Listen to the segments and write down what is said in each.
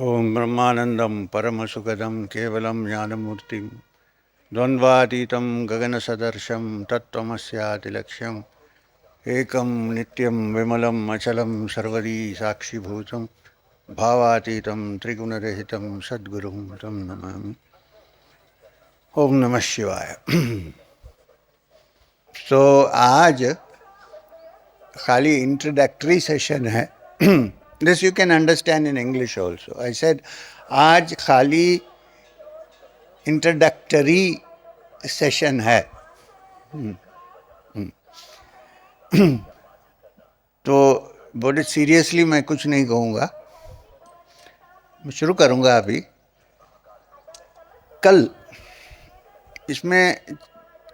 ओम ब्रह्मानंदम परमसुखदम केवलम ज्ञानमूर्तिम द्वंद्वातीतं गगनसदर्शं तत्त्वमस्यादिलक्ष्यम् एकं नित्यं विमलं अचलं सर्वदी साक्षिभूतं भावातीतं त्रिगुणरहितं सद्गुरुं तं नमामि। ओम नमः शिवाय। तो आज खाली इंट्रोडक्टरी सेशन है। This you can understand in English also. I said आज खाली इंट्रोडक्टरी सेशन है। तो बड़े सीरियसली मैं कुछ नहीं कहूँगा, मैं शुरू करूँगा अभी। कल इसमें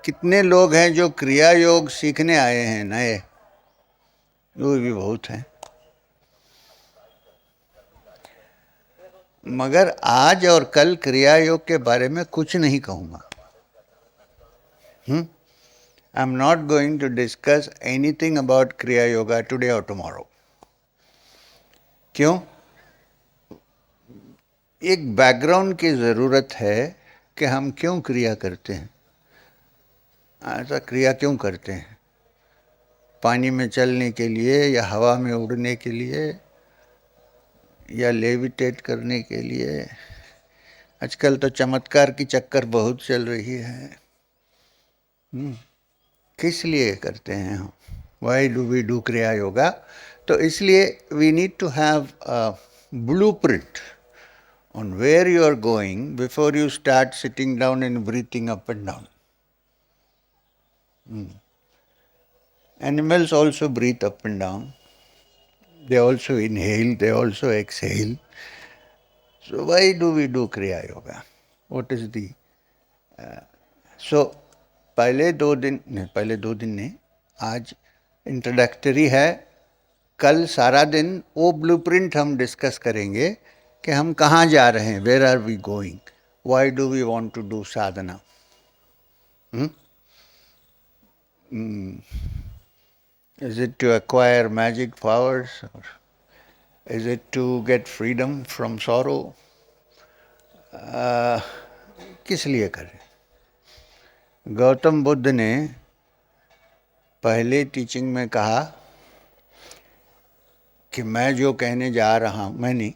कितने लोग हैं जो क्रिया योग सीखने आए हैं नए? वो भी बहुत हैं। मगर आज और कल क्रिया योग के बारे में कुछ नहीं कहूँगा। I am not going to discuss anything about kriya yoga today और टुमारो। क्यों? एक बैकग्राउंड की ज़रूरत है कि हम क्यों क्रिया करते हैं, ऐसा क्रिया क्यों करते हैं। पानी में चलने के लिए, या हवा में उड़ने के लिए, या लेविटेट करने के लिए। आजकल तो चमत्कार की चक्कर बहुत चल रही है। किस लिए करते हैं हम? वाई डू वी डू क्रिया योगा? तो इसलिए we need to have a blueprint on where you are going before you start sitting down and breathing up and down. Animals also breathe up and down. They also inhale, they also exhale. So why do we do Kriya Yoga? What is the... So पहले दो दिन नहीं, आज introductory है। कल सारा दिन वो ब्लूप्रिंट हम डिस्कस करेंगे कि हम कहाँ जा रहे हैं, where are we going, why do we want to do sadhana. Is it to acquire magic powers, or is it to get freedom from sorrow? किस लिए करें? गौतम बुद्ध ने पहले टीचिंग में कहा कि मैं जो कहने जा रहा हूँ, मैं नहीं,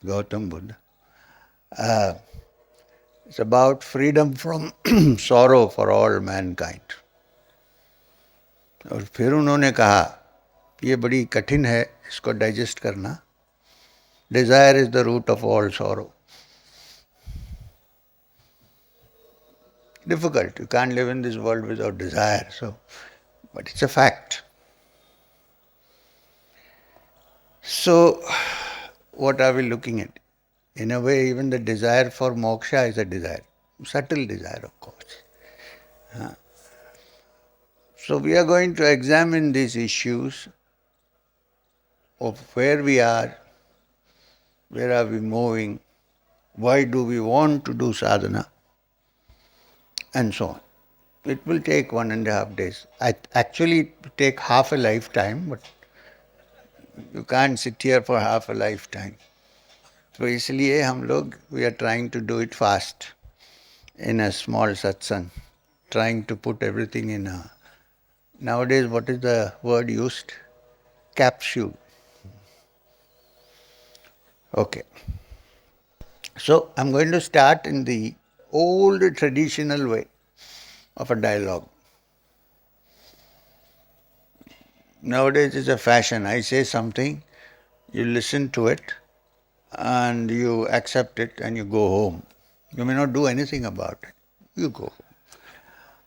Gautam Buddha, it's about freedom from sorrow for all mankind. और फिर उन्होंने कहा ये बड़ी कठिन है इसको डाइजेस्ट करना। Desire is the root of all sorrow. Difficult. You can't live in this world without desire. So, but it's a fact. So, what are we looking at? In a way, even the desire for moksha is a desire, subtle desire, of course. So, we are going to examine these issues of where we are we moving, why do we want to do sadhana, and so on. It will take 1.5 days. Actually, it will take half a lifetime, but you can't sit here for half a lifetime. So इसलिए हम लोग we are trying to do it fast in a small satsang, trying to put everything in a... Nowadays, what is the word used? Capsule. Okay. So I'm going to start in the old traditional way of a dialogue. Nowadays it's a fashion. I say something, you listen to it, and you accept it and you go home. You may not do anything about it. You go home.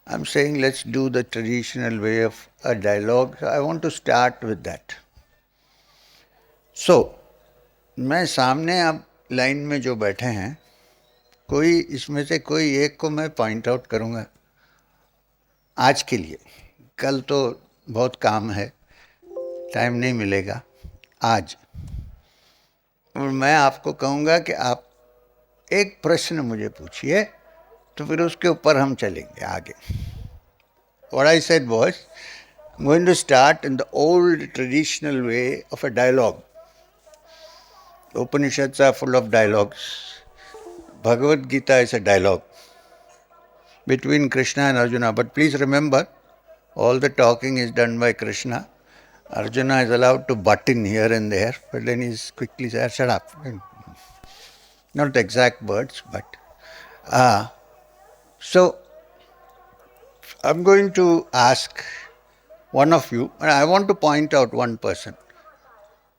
I'm saying let's do the traditional way of a dialogue. So I want to start with that. So, मैं सामने आप line में जो बैठे हैं, कोई इसमें से कोई एक को मैं पॉइंट आउट करूँगा आज के लिए। कल तो बहुत काम है, टाइम नहीं मिलेगा आज। और मैं आपको कहूँगा कि आप एक प्रश्न मुझे पूछिए, तो फिर उसके ऊपर हम चलेंगे आगे. What I said was, I'm going to start in the old traditional way of a dialogue. Upanishads are full of dialogues. Bhagavad Gita is a dialogue between Krishna and Arjuna. But please remember, all the talking is done by Krishna. Arjuna is allowed to butt in here and there, but then he's quickly says, shut up. Not the exact words, but. So, I'm going to ask one of you, and I want to point out one person.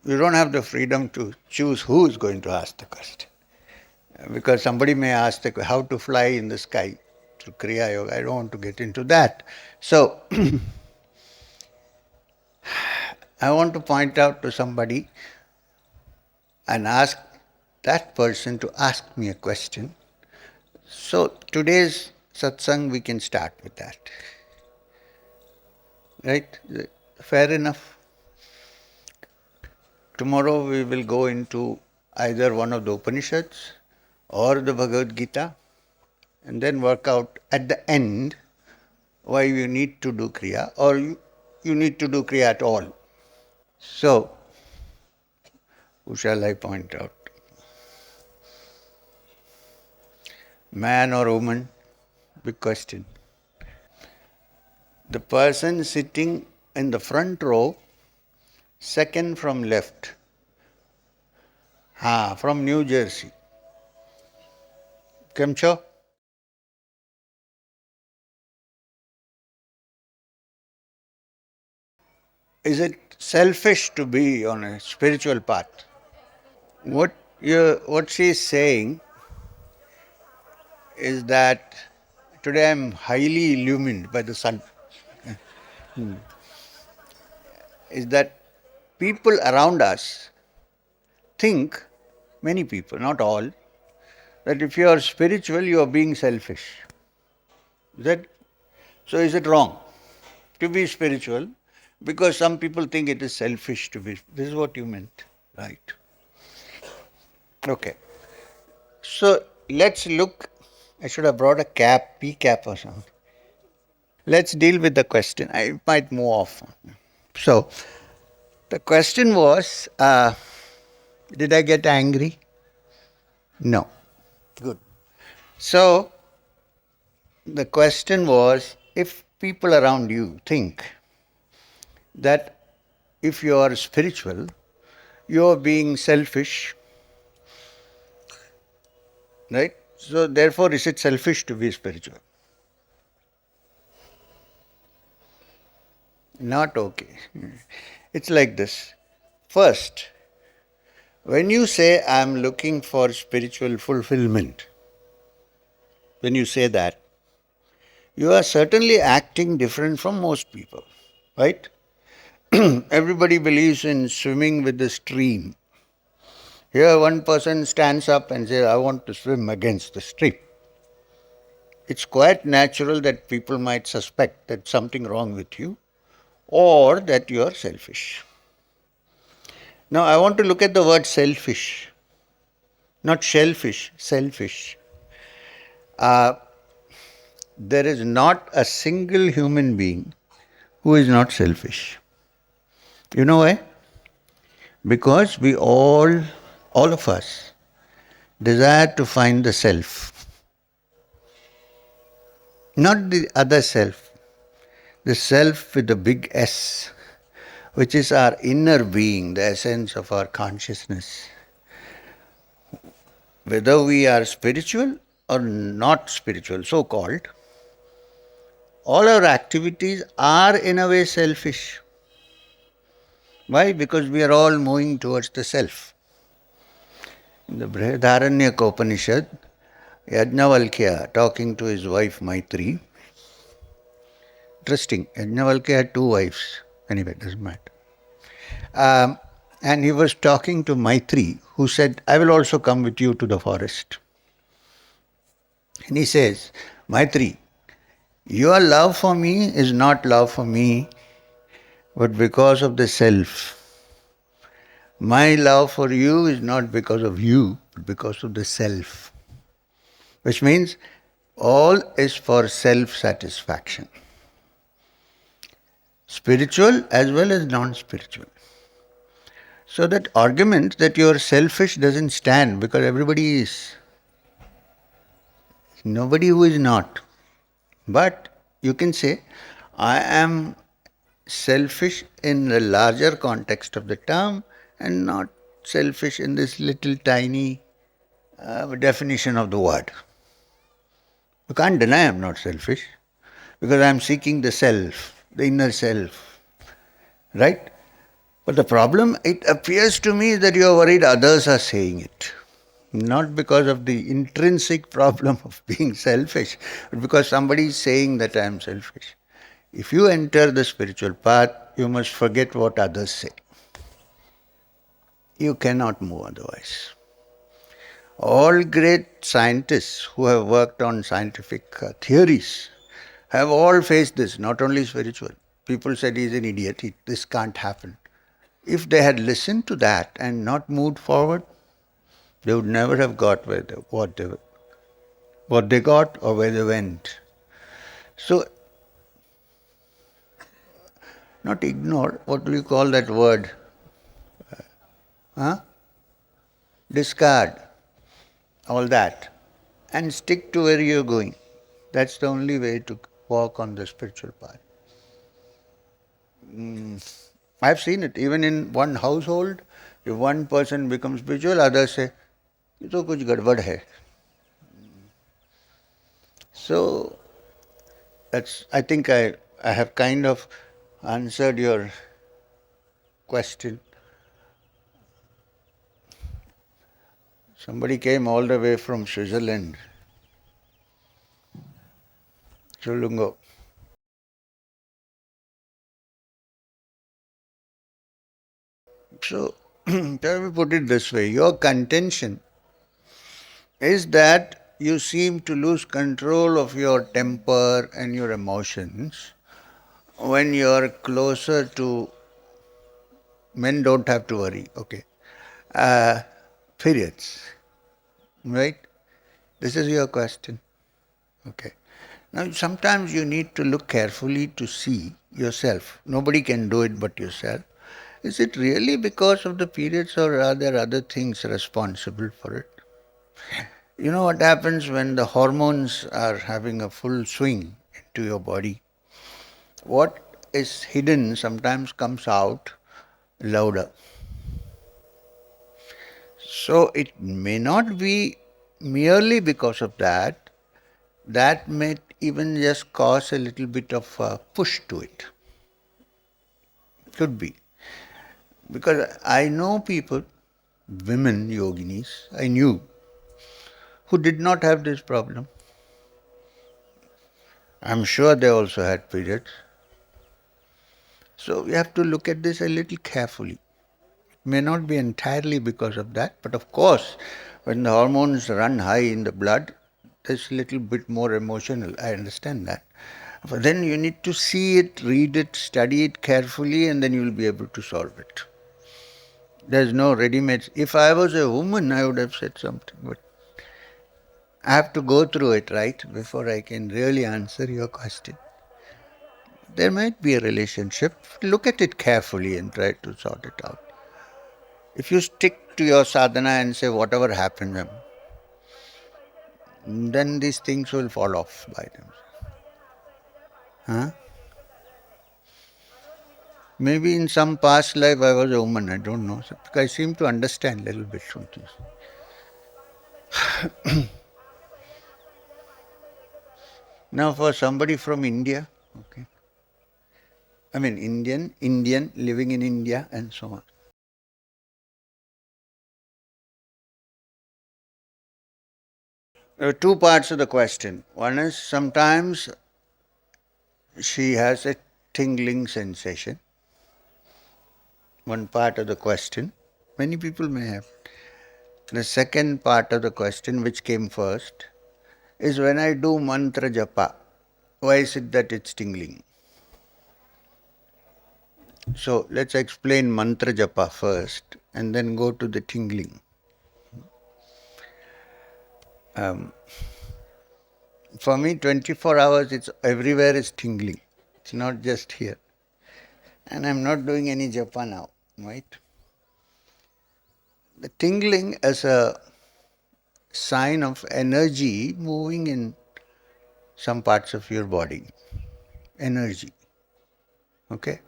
You don't have the freedom to choose who is going to ask the question. Because somebody may ask how to fly in the sky through Kriya Yoga. I don't want to get into that. So, I want to point out to somebody and ask that person to ask me a question. So, today's satsang, we can start with that. Right? Fair enough. Tomorrow we will go into either one of the Upanishads or the Bhagavad Gita and then work out at the end why you need to do Kriya or you need to do Kriya at all. So, who shall I point out? Man or woman? Big question. The person sitting in the front row, second from left. From New Jersey. Keમ છો? Is it selfish to be on a spiritual path? What she is saying is that today I am highly illumined by the sun. Is that people around us think, many people, not all, that if you are spiritual, you are being selfish. So is it wrong to be spiritual? Because some people think it is selfish to be. This is what you meant, right? Okay. So let's look. I should have brought a cap, P cap or something. Let's deal with the question. I might move off. So the question was, did I get angry? No. Good. So the question was, if people around you think that if you are spiritual, you are being selfish, right? So therefore, is it selfish to be spiritual? Not okay. It's like this. First, when you say, I am looking for spiritual fulfillment, when you say that, you are certainly acting different from most people, right? Everybody believes in swimming with the stream. Here, one person stands up and says, I want to swim against the stream. It's quite natural that people might suspect that something wrong with you or that you are selfish. Now, I want to look at the word selfish, not shellfish, selfish. There is not a single human being who is not selfish. You know why? Because we all of us, desire to find the self. Not the other self, the self with the big S, which is our inner being, the essence of our consciousness. Whether we are spiritual or not spiritual, so called, all our activities are in a way selfish. Why? Because we are all moving towards the self. In the Brihadaranyaka Upanishad, Yajnavalkya talking to his wife Maitri. Interesting, Yajnavalkya had two wives. Anyway, it doesn't matter. And he was talking to Maitri, who said, I will also come with you to the forest. And he says, Maitri, your love for me is not love for me, but because of the self. My love for you is not because of you, but because of the self. Which means all is for self-satisfaction. Spiritual as well as non-spiritual. So that argument that you are selfish doesn't stand because everybody is. Nobody who is not. But you can say, I am selfish in the larger context of the term and not selfish in this little tiny definition of the word. You can't deny I'm not selfish because I'm seeking the self, the inner self, right? But the problem, it appears to me that you are worried others are saying it. Not because of the intrinsic problem of being selfish, but because somebody is saying that I am selfish. If you enter the spiritual path, you must forget what others say. You cannot move otherwise. All great scientists who have worked on scientific theories have all faced this, not only spiritual. People said he's an idiot, this can't happen. If they had listened to that and not moved forward, they would never have got what they got or where they went. So, not ignore, what do you call that word? Huh? Discard all that and stick to where you're going. That's the only way to walk on the spiritual path. I've seen it even in one household. If one person becomes spiritual, others say, "ये तो कुछ गड़बड़ है." So I think I have kind of answered your question. Somebody came all the way from Switzerland. Chulungo. So, let me put it this way. Your contention is that you seem to lose control of your temper and your emotions when you are closer to men don't have to worry, okay. Periods, right? This is your question, okay. Now, sometimes you need to look carefully to see yourself. Nobody can do it but yourself. Is it really because of the periods or are there other things responsible for it? You know what happens when the hormones are having a full swing into your body? What is hidden sometimes comes out louder. So it may not be merely because of that, that may even just cause a little bit of a push to it. Could be. Because I know people, women yoginis, I knew, who did not have this problem. I'm sure they also had periods. So we have to look at this a little carefully. It may not be entirely because of that, but of course, when the hormones run high in the blood, there's a little bit more emotional. I understand that. But then you need to see it, read it, study it carefully, and then you'll be able to solve it. There's no ready-made. If I was a woman, I would have said something, but I have to go through it, right, before I can really answer your question. There might be a relationship. Look at it carefully and try to sort it out. If you stick to your sadhana and say whatever happens, then these things will fall off by themselves. Huh? Maybe in some past life I was a woman, I don't know. I seem to understand a little bit from this. Now for somebody from India, okay. I mean Indian living in India and so on. There are two parts of the question. One is sometimes she has a tingling sensation. One part of the question. Many people may have. The second part of the question, which came first, is when I do mantra japa, why is it that it's tingling? So let's explain mantra japa first and then go to the tingling. For me, 24 hours, it's everywhere is tingling. It's not just here. And I'm not doing any japa now, right? The tingling as a sign of energy moving in some parts of your body. Energy. Okay?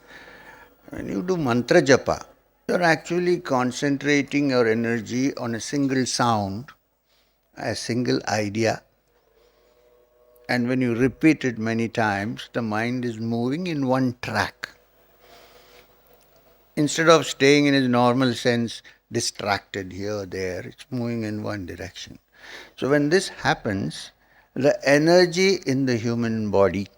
When you do mantra japa, you're actually concentrating your energy on a single sound, a single idea. And when you repeat it many times, the mind is moving in one track. Instead of staying in its normal sense, distracted here, there, it's moving in one direction. So when this happens, the energy in the human body,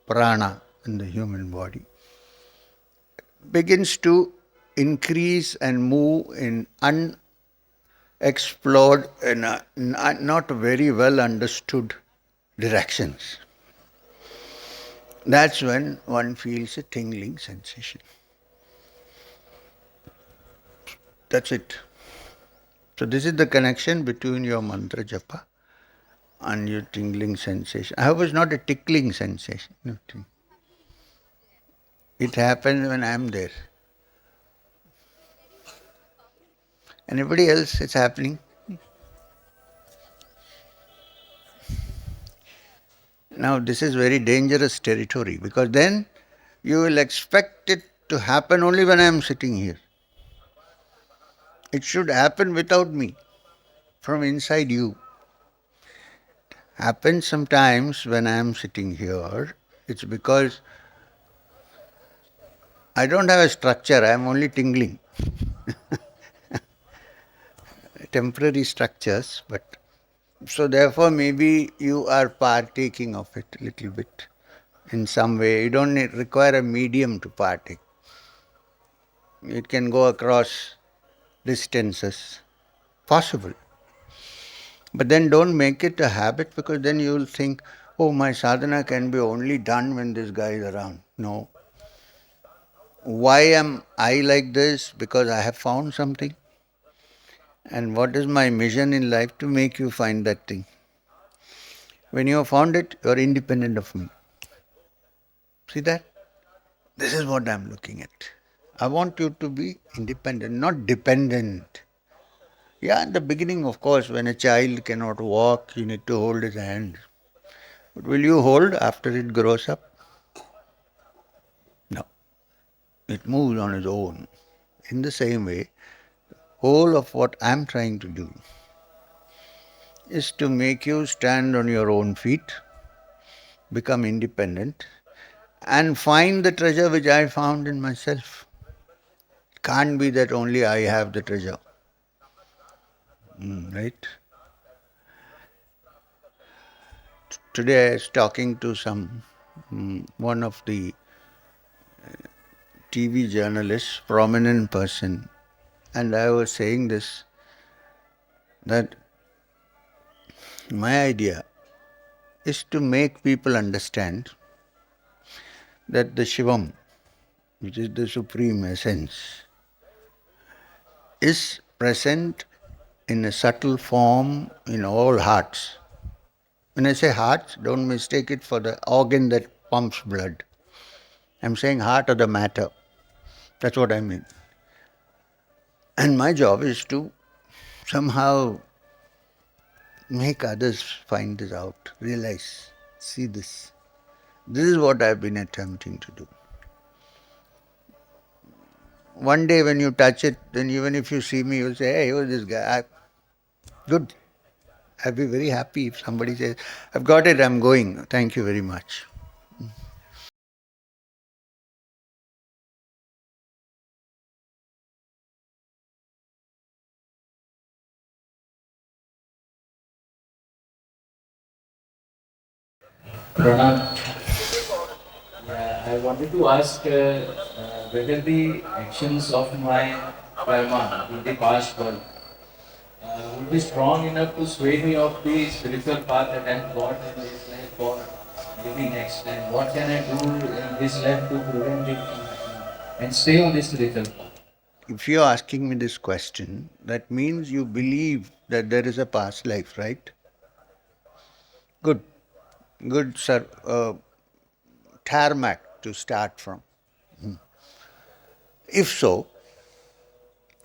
prana in the human body, begins to increase and move in unexplored and not very well understood directions. That's when one feels a tingling sensation. That's it. So this is the connection between your mantra japa and your tingling sensation. I hope it's not a tickling sensation. No, it happens when I am there. Anybody else it's happening? Now this is very dangerous territory because then you will expect it to happen only when I am sitting here. It should happen without me, from inside you. Happens sometimes when I am sitting here. It's because I don't have a structure, I am only tingling. Temporary structures, but so therefore maybe you are partaking of it a little bit in some way. You don't require a medium to partake. It can go across distances. Possible. But then don't make it a habit because then you will think, oh, my sadhana can be only done when this guy is around. No. Why am I like this? Because I have found something. And what is my mission in life? To make you find that thing. When you have found it, you are independent of me. See that? This is what I am looking at. I want you to be independent, not dependent. Yeah, in the beginning, of course, when a child cannot walk, you need to hold his hand. But will you hold after it grows up? No. It moves on its own. In the same way, whole of what I am trying to do is to make you stand on your own feet, become independent, and find the treasure which I found in myself. It can't be that only I have the treasure. Right? Today I was talking to one of the TV journalists, prominent person, and I was saying this, that my idea is to make people understand that the Shivam, which is the Supreme Essence, is present in a subtle form in all hearts. When I say hearts, don't mistake it for the organ that pumps blood. I'm saying heart of the matter. That's what I mean. And my job is to somehow make others find this out, realize, see this. This is what I've been attempting to do. One day when you touch it, then even if you see me, you'll say, hey, who's this guy? Good. I'll be very happy if somebody says, I've got it, I'm going. Thank you very much. Pranam, yeah, I wanted to ask whether the actions of my karma in the past world would be strong enough to sway me off the spiritual path that I have got in this life for maybe next time. What can I do in this life to prevent it from happening and stay on the spiritual path? If you're asking me this question, that means you believe that there is a past life, right? Good. Good, sir. Tarmac to start from. If so,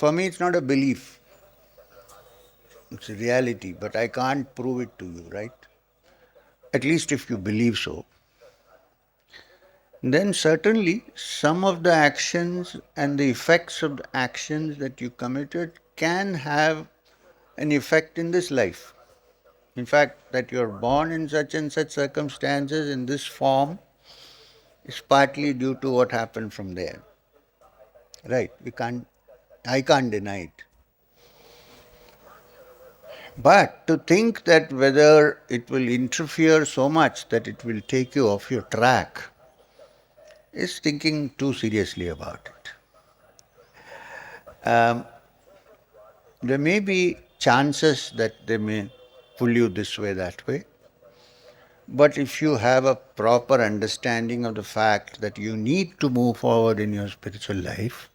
For me, it's not a belief, it's a reality, but I can't prove it to you, right? At least if you believe so. Then certainly some of the actions and the effects of the actions that you committed can have an effect in this life. In fact, that you are born in such and such circumstances in this form is partly due to what happened from there. Right? I can't deny it. But to think that whether it will interfere so much that it will take you off your track is thinking too seriously about it. There may be chances that they may pull you this way, that way. But if you have a proper understanding of the fact that you need to move forward in your spiritual life,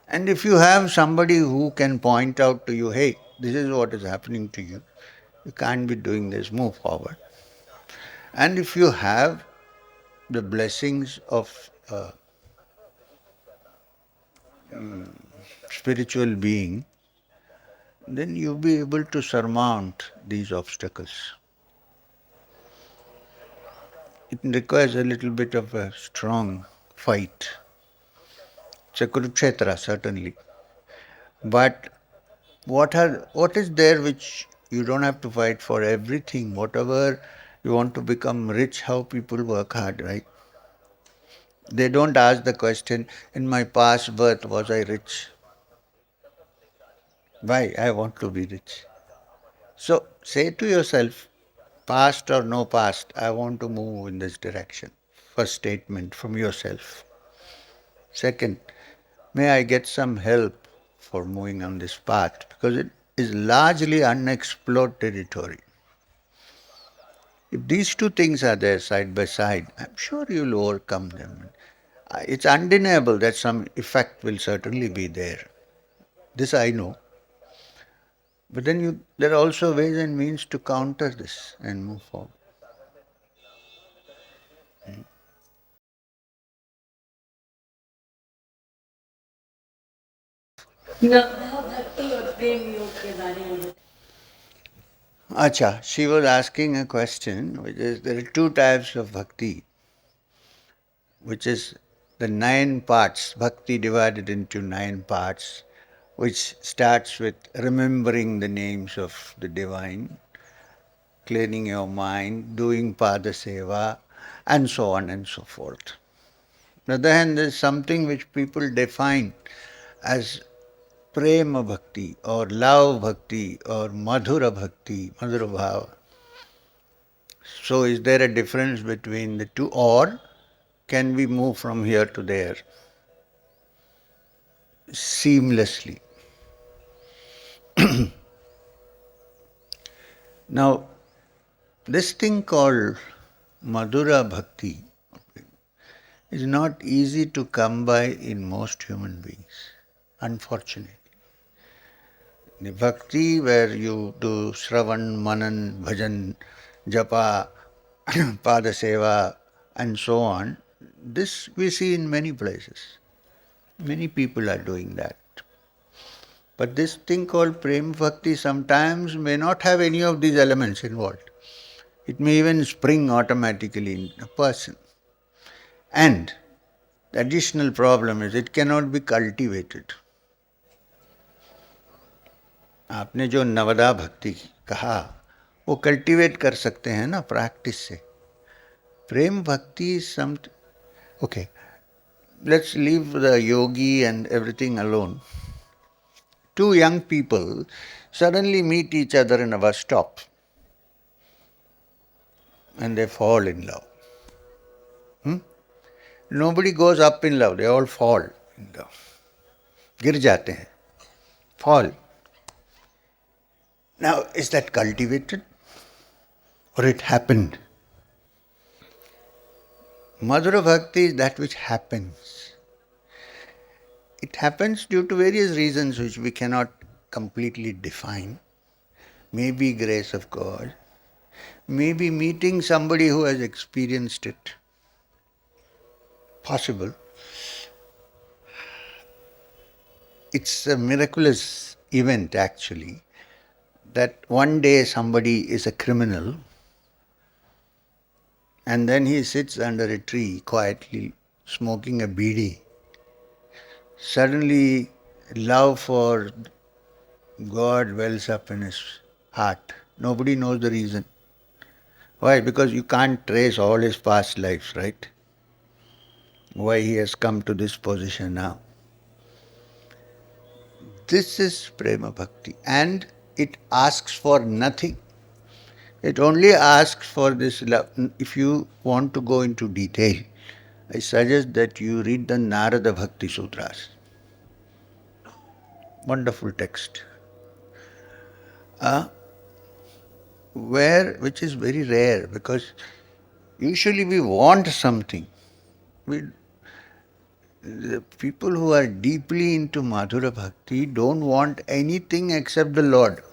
and if you have somebody who can point out to you, hey, this is what is happening to you, you can't be doing this, move forward. And if you have the blessings of a spiritual being, then you'll be able to surmount these obstacles. It requires a little bit of a strong fight. It's a Kurukshetra, certainly. But what is there which you don't have to fight for everything? Whatever you want to become rich, how people work hard, right? They don't ask the question, in my past birth was I rich? Why? I want to be rich. So say to yourself, past or no past, I want to move in this direction. First statement from yourself. Second, may I get some help for moving on this path because it is largely unexplored territory. If these two things are there side by side, I'm sure you'll overcome them. It's undeniable that some effect will certainly be there. This I know. But then there are also ways and means to counter this and move forward. नवधा भक्ति और प्रेम योग के बारे में Acha, she was asking a question, which is there are two types of bhakti, which is the 9 parts, bhakti divided into 9 parts, which starts with remembering the names of the divine, clearing your mind, doing pada seva, and so on and so forth. On the other hand, there is something which people define as prema bhakti or love bhakti or madhura bhakti, madhura bhava. So is there a difference between the two, or can we move from here to there seamlessly? Now, this thing called Madhura Bhakti is not easy to come by in most human beings, unfortunately. The bhakti where you do Shravan, Manan, Bhajan, Japa, Pada Seva, and so on, this we see in many places. Many people are doing that. But this thing called Prem Bhakti sometimes may not have any of these elements involved. It may even spring automatically in a person. And the additional problem is it cannot be cultivated. आपने जो नवदा भक्ति कहा वो cultivate कर सकते हैं ना practice से. प्रेम भक्ति some okay let's leave the yogi and everything alone. Two young people suddenly meet each other in a bus stop and they fall in love. Nobody goes up in love, they all fall in love. गिर जाते हैं, fall. Now, is that cultivated or it happened? Madhura Bhakti is that which happens. It happens due to various reasons which we cannot completely define. Maybe grace of God, maybe meeting somebody who has experienced it. Possible. it's a miraculous event actually, that one day somebody is a criminal and then he sits under a tree quietly smoking a bidi. Suddenly, love for God wells up in his heart. Nobody knows the reason. Why? Because you can't trace all his past lives, right? Why he has come to this position now. This is Prema Bhakti, and it asks for nothing. It only asks for this love. If you want to go into detail, I suggest that you read the Narada Bhakti Sutras. Wonderful text. Which is very rare, because usually we want something. The people who are deeply into Madhura Bhakti don't want anything except the Lord.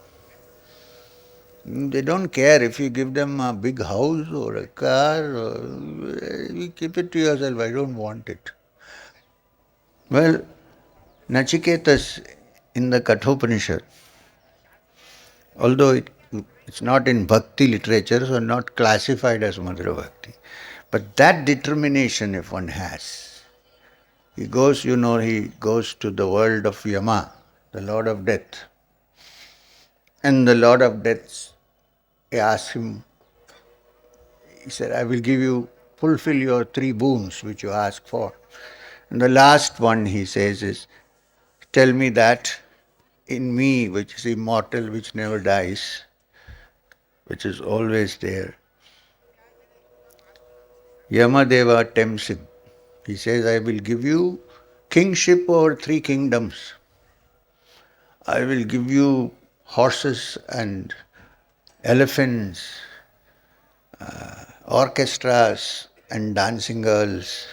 They don't care if you give them a big house or a car, or you keep it to yourself, I don't want it. Well, Nachiketas in the Kathopanishad, although it's not in Bhakti literature, so not classified as Madhura Bhakti, but that determination if one has, he goes to the world of Yama, the Lord of Death. And the Lord of Death asks him, he said, I will fulfill your 3 boons which you ask for. And the last one he says is, tell me that in me, which is immortal, which never dies, which is always there. Yamadeva tempts him. He says, I will give you kingship over 3 kingdoms. I will give you horses and elephants, orchestras and dancing girls.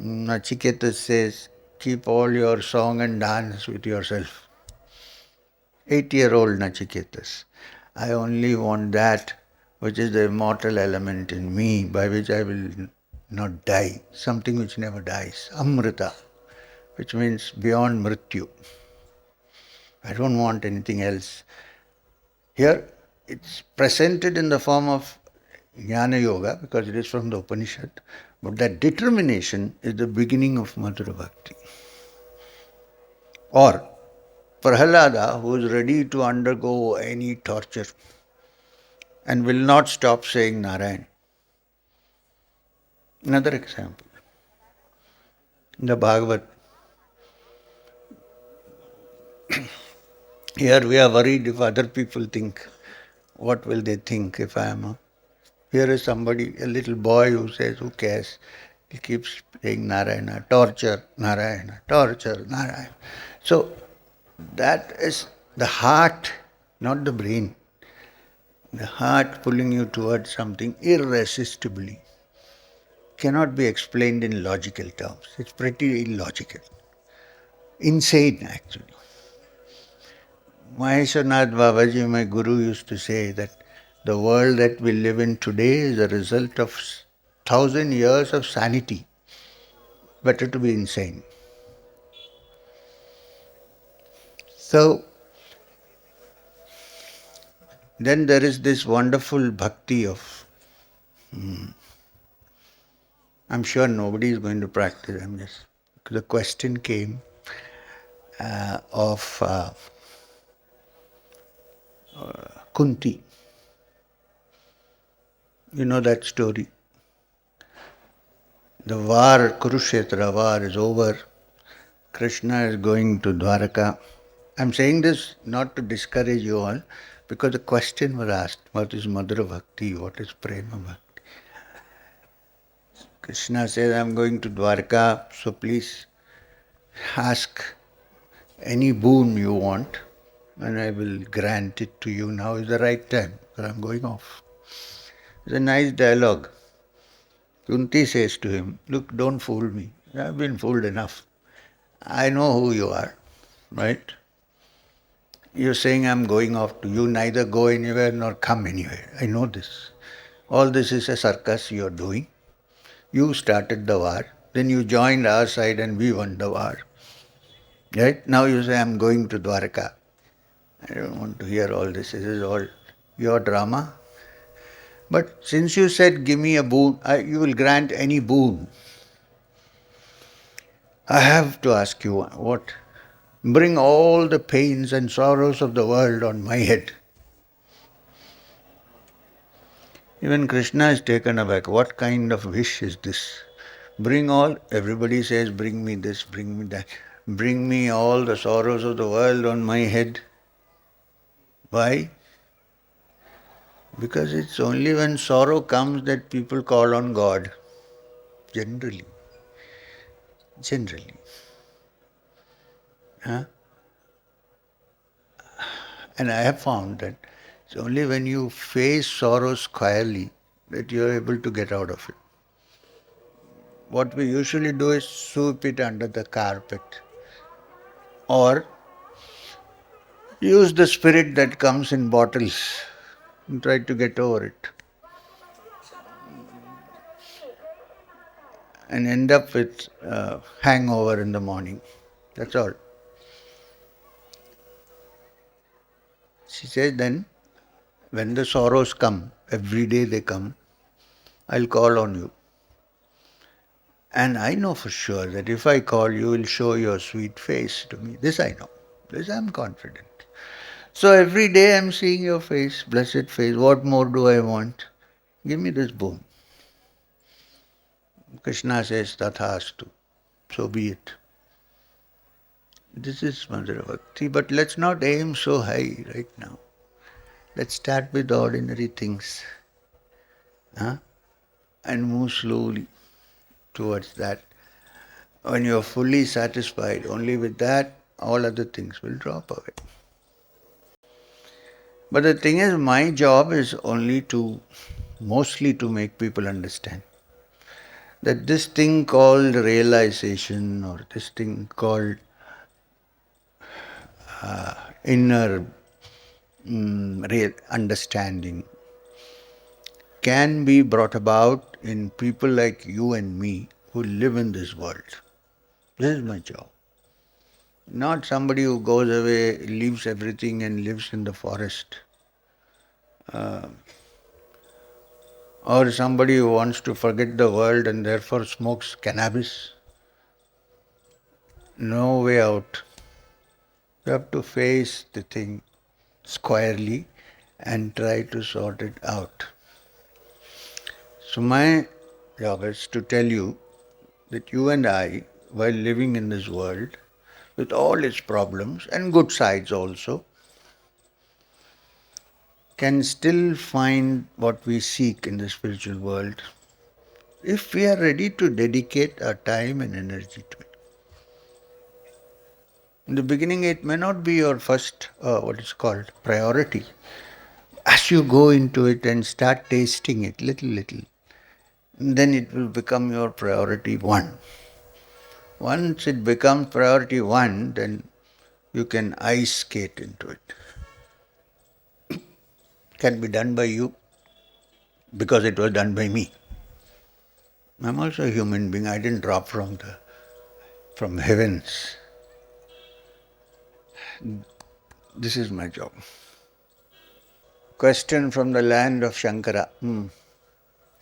Nachiketas says, keep all your song and dance with yourself. 8-year-old Nachiketas. I only want that which is the immortal element in me, by which I will not die, something which never dies. Amrita, which means beyond mrityu. I don't want anything else. Here, it's presented in the form of Jnana Yoga, because it is from the Upanishad, but that determination is the beginning of Madhura Bhakti. Or Prahalada, who is ready to undergo any torture and will not stop saying Narayan. Another example, in the Bhagavad, here we are worried if other people think, what will they think if I am a... Here is somebody, a little boy who says, who cares? He keeps saying Narayana, torture, Narayana. So that is the heart, not the brain. The heart pulling you towards something irresistibly. Cannot be explained in logical terms. It's pretty illogical. Insane, actually. Maheshwarnath Babaji, my guru, used to say that the world that we live in today is a result of 1,000 years of sanity. Better to be insane. So, then there is this wonderful bhakti of, I'm sure nobody is going to practice, the question came of Kunti. You know that story. The war, Kurukshetra war is over. Krishna is going to Dwaraka. I'm saying this not to discourage you all, because the question was asked, what is Madhura Bhakti, what is Prema Bhakti? Krishna says, I'm going to Dwaraka, so please ask any boon you want and I will grant it to you. Now is the right time, because I'm going off. It's a nice dialogue. Kunti says to him, look, don't fool me. I've been fooled enough. I know who you are, right? You're saying I'm going off to you, neither go anywhere nor come anywhere. I know this. All this is a circus you're doing. You started the war, then you joined our side and we won the war. Right? Now you say, I'm going to Dwarka. I don't want to hear all this. This is all your drama. But since you said, give me a boon, you will grant any boon. I have to ask you what? Bring all the pains and sorrows of the world on my head. Even Krishna is taken aback. What kind of wish is this? Bring all, everybody says, bring me this, bring me that. Bring me all the sorrows of the world on my head. Why? Because it's only when sorrow comes that people call on God. Generally. Generally. Huh? And I have found that it's only when you face sorrow squarely that you are able to get out of it. What we usually do is sweep it under the carpet or use the spirit that comes in bottles and try to get over it and end up with hangover in the morning. That's all. She says then, when the sorrows come, every day they come, I'll call on you. And I know for sure that if I call, you will show your sweet face to me. This I know. This I'm confident. So every day I'm seeing your face, blessed face. What more do I want? Give me this boon. Krishna says, Tathastu. So be it. This is Madhura Bhakti. But let's not aim so high right now. Let's start with ordinary things. Huh? And move slowly towards that. When you are fully satisfied, only with that, all other things will drop away. But the thing is, my job is mostly to make people understand that this thing called realization or this thing called inner real understanding can be brought about in people like you and me who live in this world. This is my job. Not somebody who goes away, leaves everything and lives in the forest. Or somebody who wants to forget the world and therefore smokes cannabis. No way out. You have to face the thing squarely and try to sort it out. So my job is to tell you that you and I, while living in this world, with all its problems and good sides also, can still find what we seek in the spiritual world if we are ready to dedicate our time and energy to it. In the beginning, it may not be your first, what is called, priority. As you go into it and start tasting it little, then it will become your priority one. Once it becomes priority one, then you can ice skate into it. It can be done by you because it was done by me. I'm also a human being. I didn't drop from heavens. This is my job. Question from the land of Shankara.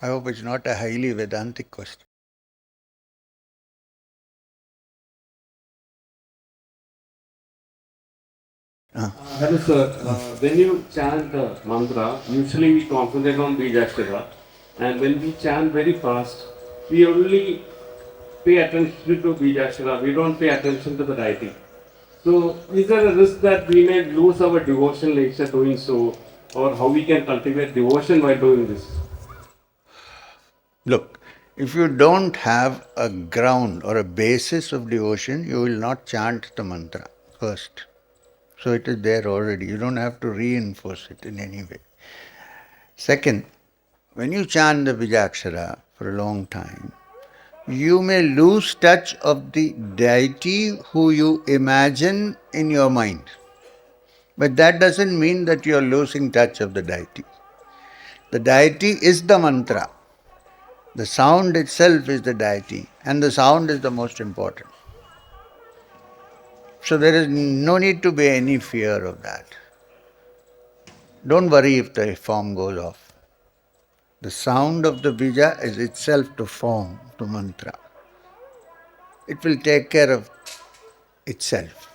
I hope it's not a highly Vedantic question. Hello, sir. When you chant mantra, usually we concentrate on Bijashara, and when we chant very fast, we only pay attention to Bijashara. We don't pay attention to the deity. So, is there a risk that we may lose our devotional nature doing so, or how we can cultivate devotion while doing this? Look, if you don't have a ground or a basis of devotion, you will not chant the mantra first. So it is there already. You don't have to reinforce it in any way. Second, when you chant the Bijakshara for a long time, you may lose touch of the deity who you imagine in your mind. But that doesn't mean that you are losing touch of the deity. The deity is the mantra. The sound itself is the deity, and the sound is the most important. So there is no need to be any fear of that. Don't worry if the form goes off. The sound of the bija is itself to form, to mantra. It will take care of itself.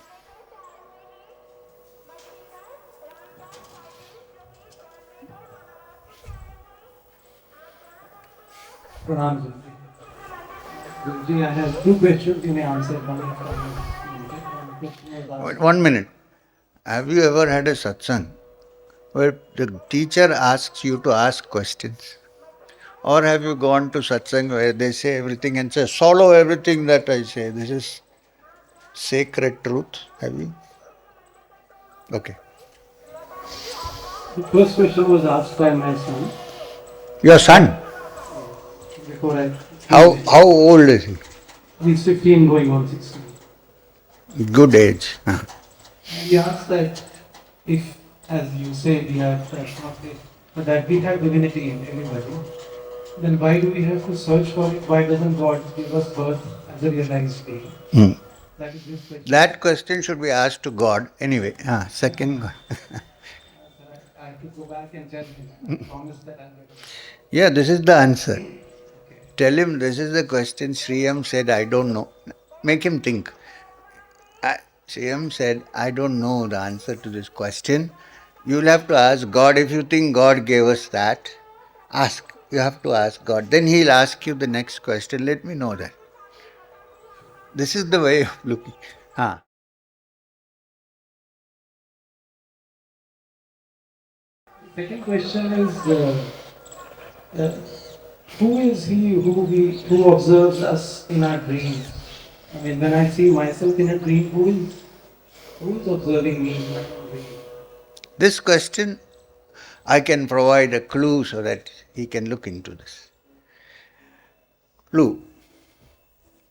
Pranam Guruji. Guruji, I have two questions you may answer. One is one question was asked. 1 minute. Have you ever had a satsang where the teacher asks you to ask questions? Or have you gone to satsang where they say everything and say, swallow everything that I say? This is sacred truth. Have you? Okay. The first question was asked by my son. Your son, Before I. how old is he? He's 15 going on 16. Good age. He asked that if, as you say, we have not it, but that we have divinity in everybody, then why do we have to search for it? Why doesn't God give us birth as a realized being? Hmm. That is this question. That question should be asked to God. Anyway, second. I have to go back and tell him. I promise that I'll get it. Yeah, this is the answer. Okay. Tell him this is the question. Sriyam said, I don't know. Make him think. Shivam said, I don't know the answer to this question. You'll have to ask God. If you think God gave us that, ask. You have to ask God. Then He'll ask you the next question. Let me know that. This is the way of looking. Second question is, uh, who is he who observes us in our dreams? I mean, when I see myself in a dream, who is observing me in my dream? This question, I can provide a clue so that he can look into this. Clue.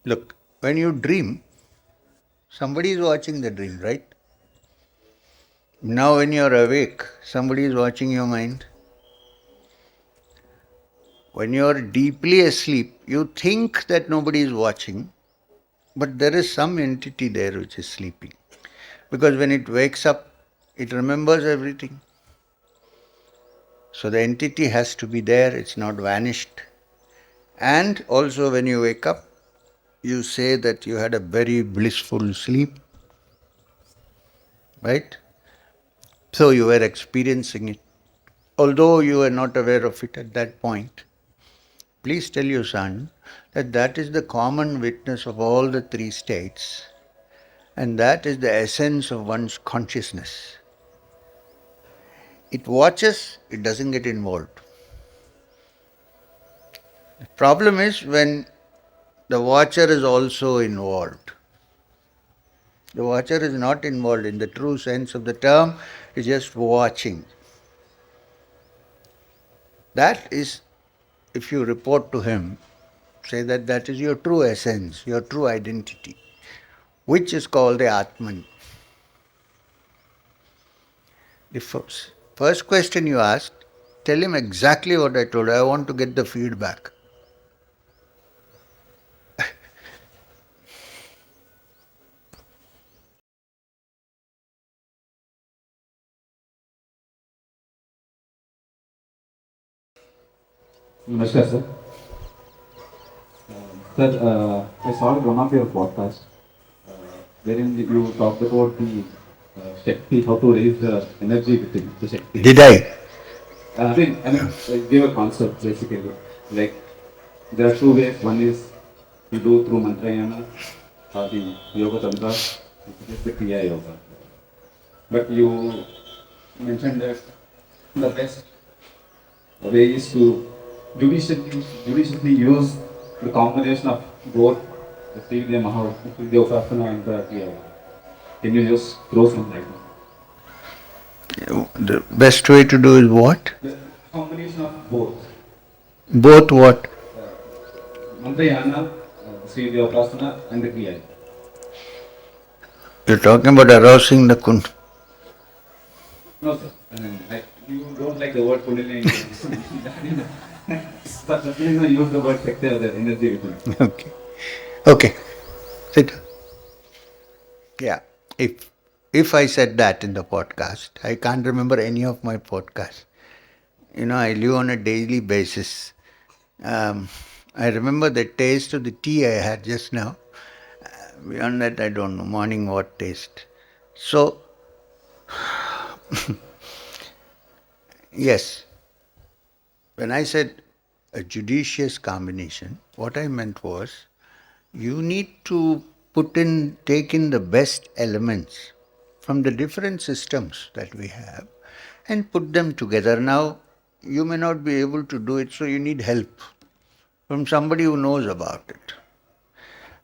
Look, when you dream, somebody is watching the dream, right? Now when you are awake, somebody is watching your mind. When you are deeply asleep, you think that nobody is watching, but there is some entity there which is sleeping. Because when it wakes up, it remembers everything. So the entity has to be there, it's not vanished. And also when you wake up, you say that you had a very blissful sleep, right? So you were experiencing it. Although you were not aware of it at that point, please tell your son that that is the common witness of all the three states, and that is the essence of one's consciousness. It watches, it doesn't get involved. The problem is when the watcher is also involved. The watcher is not involved in the true sense of the term, is just watching. That is, if you report to him, say that that is your true essence, your true identity, which is called the Atman. The first question you asked, tell him exactly what I told you. I want to get the feedback. Namaskar, sir. Sir, I saw one of your podcasts wherein you talked about the Shakti, how to raise the energy within the Shakti. Did I? Give a concept basically. Like, there are two ways. One is you do through mantrayana or the yoga tantra, which is the Kriya yoga. But you mentioned that the best way is to judiciously use the combination of both the Sri Vidya Sri Vidya Upasana and the Kriya. Can you just throw some light on The best way to do is what? the combination of both? Both what? Mantrayana, Sri Vidya Upasana and the Kriya. You're talking about arousing the kund. No, sir. You don't like the word Kundalini. But please don't use the word Shakti or the energy within. Okay. Okay. Sit. Yeah. If I said that in the podcast, I can't remember any of my podcasts. I live on a daily basis. Um, I remember the taste of the tea I had just now. Beyond that, I don't know. Morning, what taste? So, yes, when I said a judicious combination, what I meant was you need to take in the best elements from the different systems that we have and put them together. Now, you may not be able to do it, so you need help from somebody who knows about it.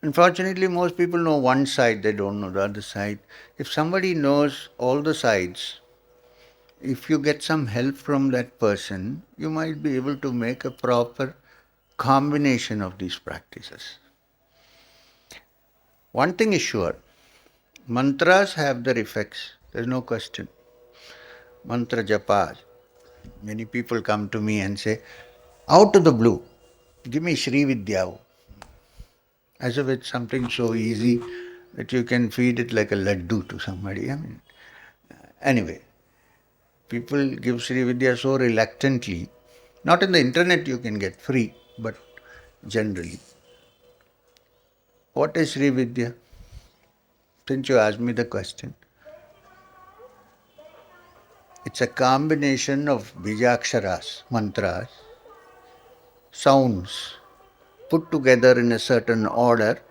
Unfortunately, most people know one side, they don't know the other side. If somebody knows all the sides, if you get some help from that person, you might be able to make a proper combination of these practices. One thing is sure, mantras have their effects, there's no question. Mantra japa. Many people come to me and say, out of the blue, give me Sri Vidya. As if it's something so easy that you can feed it like a laddu to somebody. Anyway, people give Sri Vidya so reluctantly. Not in the internet you can get free, but generally. What is Sri Vidya? Since you asked me the question, it's a combination of bijaksharas, mantras, sounds put together in a certain order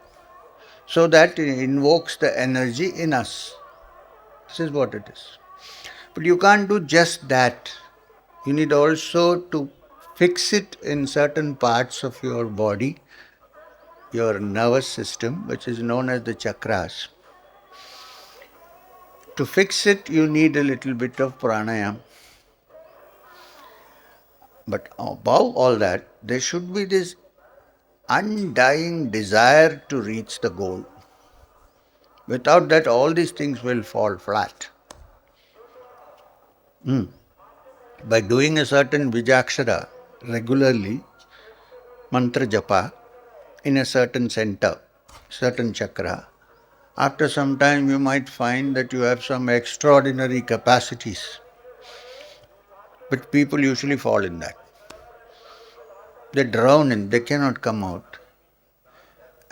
so that it invokes the energy in us. This is what it is. But you can't do just that. You need also to fix it in certain parts of your body, your nervous system, which is known as the chakras. To fix it, you need a little bit of pranayam. But above all that, there should be this undying desire to reach the goal. Without that, all these things will fall flat. By doing a certain vijakshara regularly, mantra japa, in a certain center, certain chakra, after some time you might find that you have some extraordinary capacities. But people usually fall in that. They drown in, they cannot come out.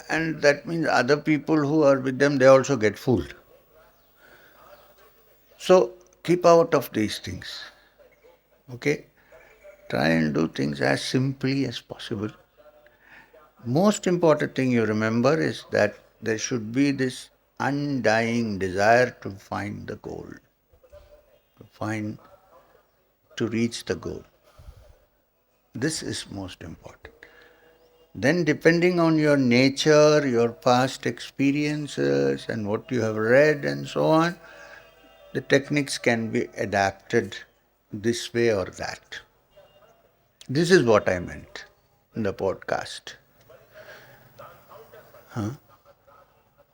And that means other people who are with them, they also get fooled. So keep out of these things. Okay? Try and do things as simply as possible. Most important thing you remember is that there should be this undying desire to find the goal, to reach the goal. This is most important. Then depending on your nature, your past experiences and what you have read and so on, the techniques can be adapted this way or that. This is what I meant in the podcast.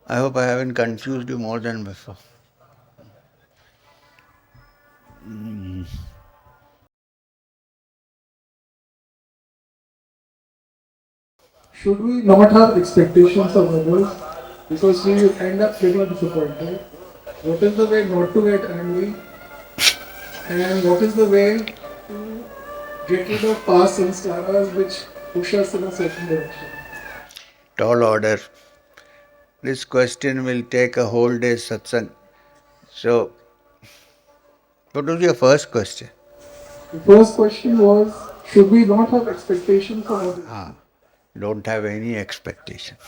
I hope I haven't confused you more than before. Should we not have expectations of others because we will end up getting disappointed? What is the way not to get angry? And what is the way to get rid of past samskaras which push us in a certain direction? Tall order. This question will take a whole day's satsang. So, what was your first question? The first question was, should we not have expectations of others? Don't have any expectations.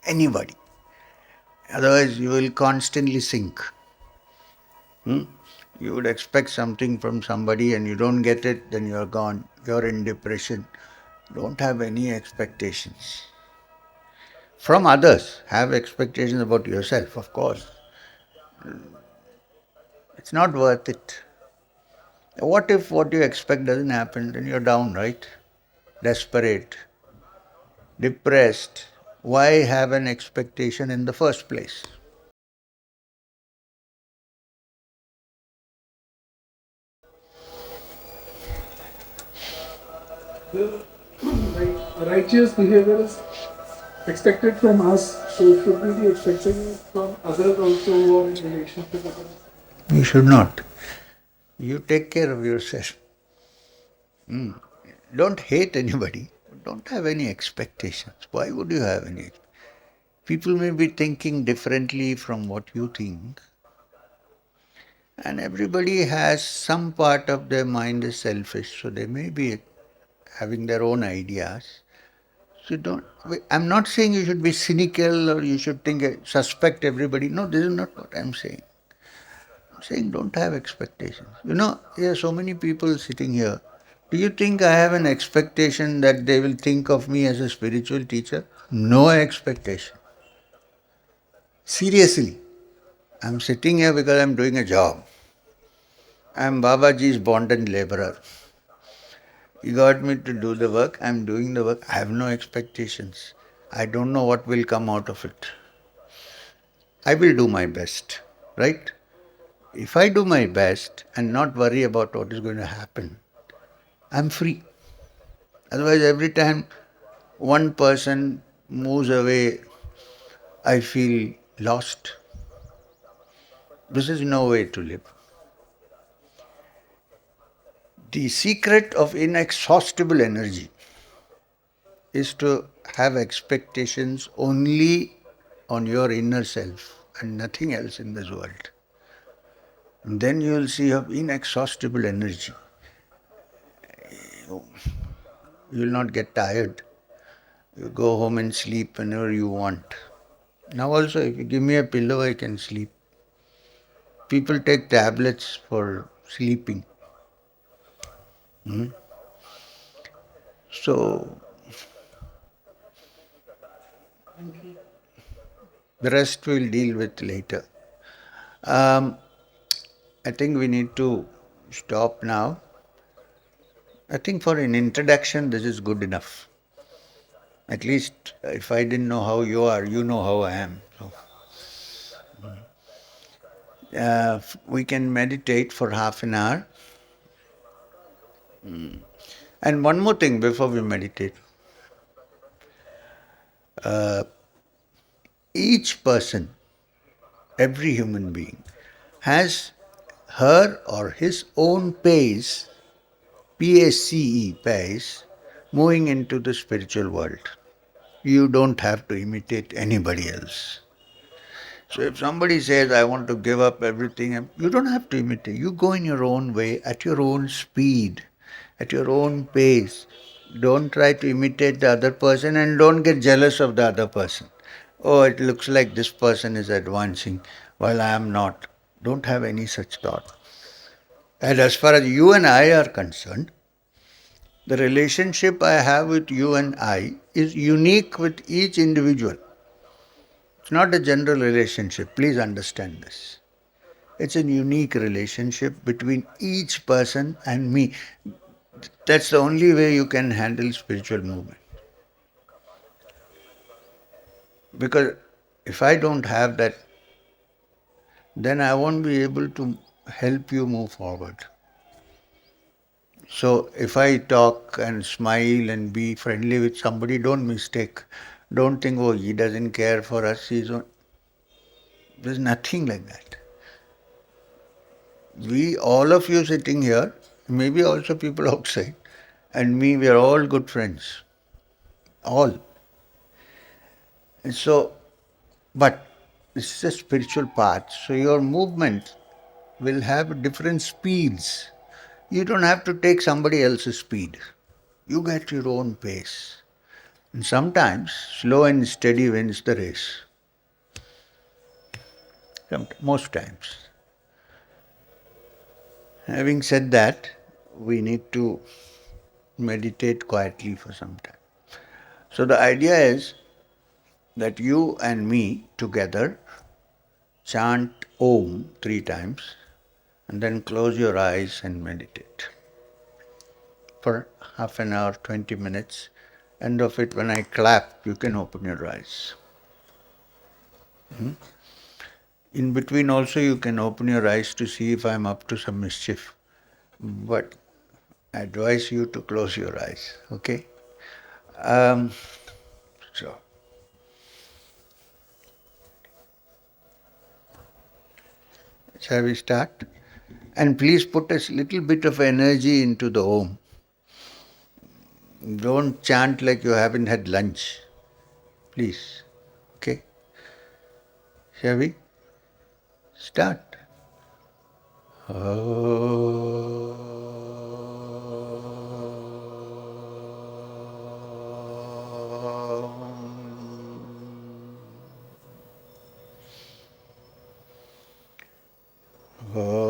Anybody. Otherwise, you will constantly sink. You would expect something from somebody and you don't get it, then you're gone. You're in depression. Don't have any expectations. From others, have expectations about yourself, of course. It's not worth it. What if what you expect doesn't happen? Then you're down, right? Desperate, depressed. Why have an expectation in the first place? The righteous behavior is expected from us, so should we be expecting from others also who are in relationship with us? You should not. You take care of yourself. Don't hate anybody. Don't have any expectations. Why would you have any? People may be thinking differently from what you think, and everybody has some part of their mind is selfish, so they may be having their own ideas. So don't. I'm not saying you should be cynical or you should think suspect everybody. No, this is not what I'm saying. I'm saying don't have expectations. There are so many people sitting here. Do you think I have an expectation that they will think of me as a spiritual teacher? No expectation. Seriously, I'm sitting here because I'm doing a job. I'm Babaji's bonded laborer. He got me to do the work. I'm doing the work. I have no expectations. I don't know what will come out of it. I will do my best, right? If I do my best and not worry about what is going to happen, I'm free. Otherwise, every time one person moves away, I feel lost. This is no way to live. The secret of inexhaustible energy is to have expectations only on your inner self and nothing else in this world. And then you will see you have inexhaustible energy. You will not get tired. You go home and sleep whenever you want. Now also, if you give me a pillow, I can sleep. People take tablets for sleeping. So, the rest we'll deal with later. I think we need to stop now. I think for an introduction, this is good enough. At least if I didn't know how you are, you know how I am. So, we can meditate for half an hour. And one more thing before we meditate. Each person, every human being, has her or his own pace, PACE, pace, moving into the spiritual world. You don't have to imitate anybody else. So if somebody says, I want to give up everything, you don't have to imitate. You go in your own way, at your own speed, at your own pace. Don't try to imitate the other person and don't get jealous of the other person. Oh, it looks like this person is advancing while I am not. Don't have any such thought. And as far as you and I are concerned, the relationship I have with you and I is unique with each individual. It's not a general relationship. Please understand this. It's a unique relationship between each person and me. That's the only way you can handle spiritual movement. Because if I don't have that, then I won't be able to help you move forward. So if I talk and smile and be friendly with somebody, don't mistake. Don't think, oh, he doesn't care for us. There's nothing like that. We, all of you sitting here, maybe also people outside, and me, we are all good friends. All. And so, but this is a spiritual path, so your movement will have different speeds. You don't have to take somebody else's speed. You get your own pace. And sometimes slow and steady wins the race. Most times. Having said that, we need to meditate quietly for some time. So the idea is that you and me together chant Om 3 times and then close your eyes and meditate for half an hour, 20 minutes. End of it, when I clap, you can open your eyes. In between also you can open your eyes to see if I am up to some mischief. But I advise you to close your eyes, okay? So, Shall we start? And please put a little bit of energy into the Om. Don't chant like you haven't had lunch. Please. Okay? Shall we? Start. Om.